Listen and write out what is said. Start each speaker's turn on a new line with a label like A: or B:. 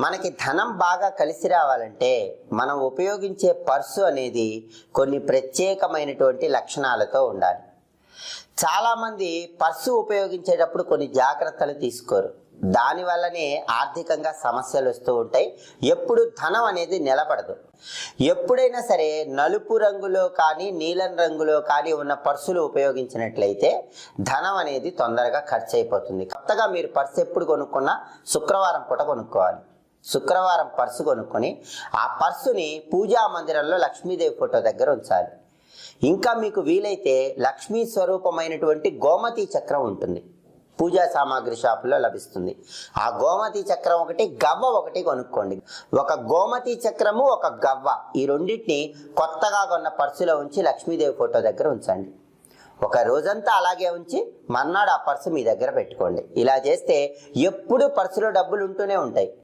A: మనకి ధనం బాగా కలిసి రావాలంటే మనం ఉపయోగించే పర్సు అనేది కొన్ని ప్రత్యేకమైనటువంటి లక్షణాలతో ఉండాలి. చాలామంది పర్సు ఉపయోగించేటప్పుడు కొన్ని జాగ్రత్తలు తీసుకోరు. దానివల్లనే ఆర్థికంగా సమస్యలు వస్తూ ఉంటాయి. ఎప్పుడు ధనం అనేది నిలబడదు. ఎప్పుడైనా సరే నలుపు రంగులో కానీ నీలం రంగులో కానీ ఉన్న పర్సులు ఉపయోగించినట్లయితే ధనం అనేది తొందరగా ఖర్చు అయిపోతుంది. కొత్తగా మీరు పర్సు ఎప్పుడు కొనుక్కున్నా శుక్రవారం పూట కొనుక్కోవాలి. శుక్రవారం పర్సు కొనుక్కొని ఆ పర్సుని పూజా మందిరంలో లక్ష్మీదేవి ఫోటో దగ్గర ఉంచాలి. ఇంకా మీకు వీలైతే లక్ష్మీ స్వరూపమైనటువంటి గోమతి చక్రం ఉంటుంది, పూజా సామాగ్రి షాపులో లభిస్తుంది. ఆ గోమతి చక్రం ఒకటి, గవ్వ ఒకటి కొనుక్కోండి. ఒక గోమతి చక్రము, ఒక గవ్వ, ఈ రెండింటిని కొత్తగా కొన్న పర్సులో ఉంచి లక్ష్మీదేవి ఫోటో దగ్గర ఉంచండి. ఒక రోజంతా అలాగే ఉంచి మర్నాడు ఆ పర్సు మీ దగ్గర పెట్టుకోండి. ఇలా చేస్తే ఎప్పుడు పర్సులో డబ్బులు ఉంటూనే ఉంటాయి.